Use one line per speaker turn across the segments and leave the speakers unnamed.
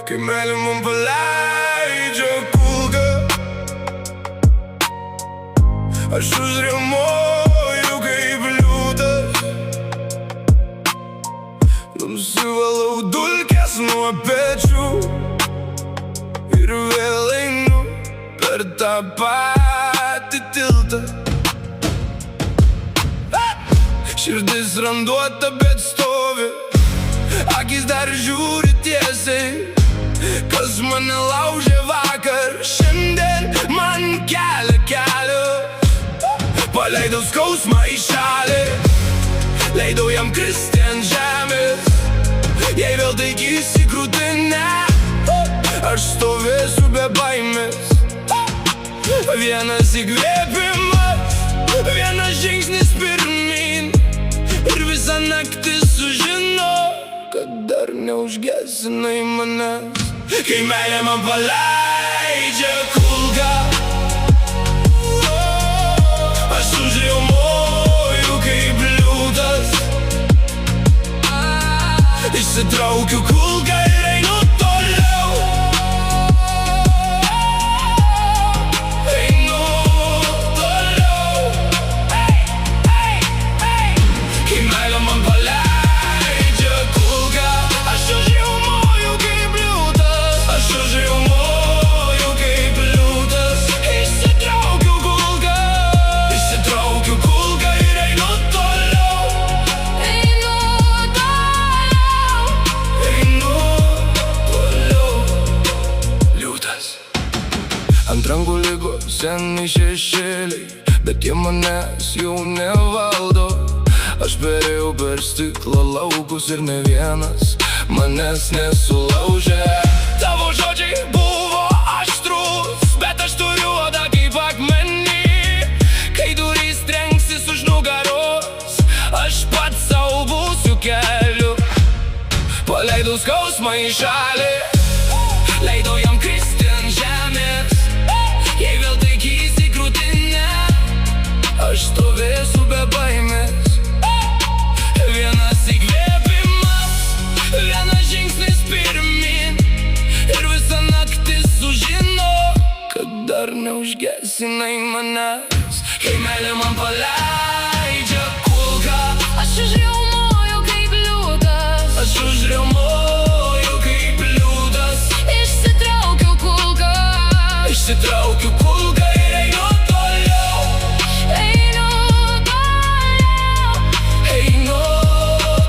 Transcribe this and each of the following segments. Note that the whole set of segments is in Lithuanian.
Kai meilė mum paleidžia kulką, aš užriaumoju kaip liūtas, nusivalau dulkes nuo pečių ir vėl einu per tą patį tiltą. Širdis randuota, bet stovi, akis dar žiūri tiesiai. Kas mane laužė vakar, šiandien man kelia kelią. Paleidau skausmą į šalį, leidau jam kristi ant žemės. Jei vėl taikys į krūtinę, aš stovėsiu be baimės. Vienas įkvėpimas, vienas žingsnis pirmyn, ir visą naktį sužino, kad dar neužgesinai manęs. Kai meilė man paleidžia kulką, aš užriaumoju kaip liūtas. Išsitraukiu kulką ir einu toliau. Einu toliau. Kai meilė man paleidžia kulką, aš užriaumoju kaip liūtas. Aš užriaumoju kaip liūtas. Išsitraukiu kulką. Išsitraukiu kulką ir einu toliau. Einu toliau. Einu toliau. Liūtas. Ant rankų liko seni šešėliai, bet jie manęs jau nevaldo. Aš perėjau per stiklo laukus ir ne vienas manęs nesulaužė. Tavo žodžiai buvo aštrūs, bet aš turiu odą kaip akmenį. Kai durys trenksis už nugaros, aš pats sau būsiu keliu. Paleidau skausmą į šalį, leidau jam kristi ant žemės. Jei vėl taikys į krūtinę, aš stovėsiu be baimės. Vienas įkvėpimas, vienas žingsnis pirmyn, ir visą naktį sužino, kad dar neužgesinai manęs. Kai meilė man paleidžia kulką, aš užriaumoju kaip liūtas. Aš užriaumoju kaip liūtas. Išsitraukiu kulką. Išsitraukiu kulką ir einu toliau. Einu toliau. Einu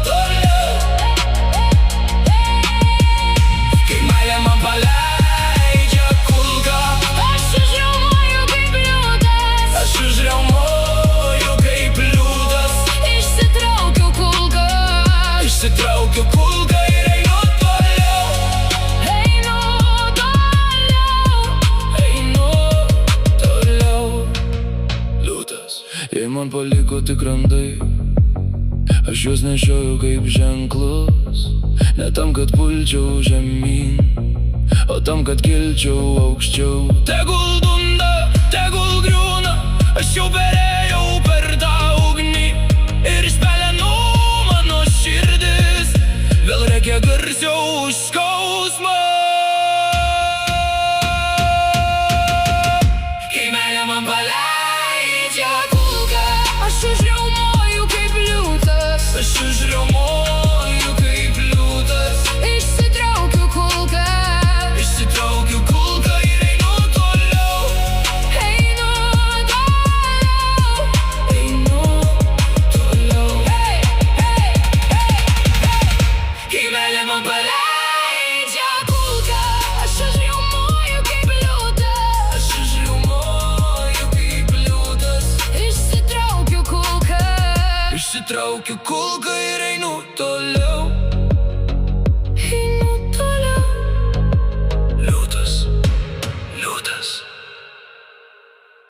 toliau. Kai meilė man paleidžia kulką, aš užriaumoju kaip liūtas. Aš užriaumoju kaip liūtas. Išsitraukiu kulką. Išsitraukiu kulką ir einu toliau. Einu toliau. Einu toliau. Liūtas. Jei man paliko tik randai, aš juos nešioju kaip ženklus. Ne tam, kad pulčiau žemyn, o tam, kad kilčiau aukščiau. Tegul dunda, tegul griūna, aš jau perėjau per tą ugnį. Ir išpelenų mano širdis, vėl reikia garsiau už skausmą. Kai meilė man paleidžia kulką, aš užriaumoju kaip liūtas. Aš užriaumoju kaip liūtas. Išsitraukiu kulką. Išsitraukiu kulką ir einu toliau. Einu toliau. Einu toliau. Kai meilė man paleidžia kulką, aš užriaumoju kaip liūtas. Aš užriaumoju kaip liūtas. Išsitraukiu kulką. Išsitraukiu kulką ir einu toliau.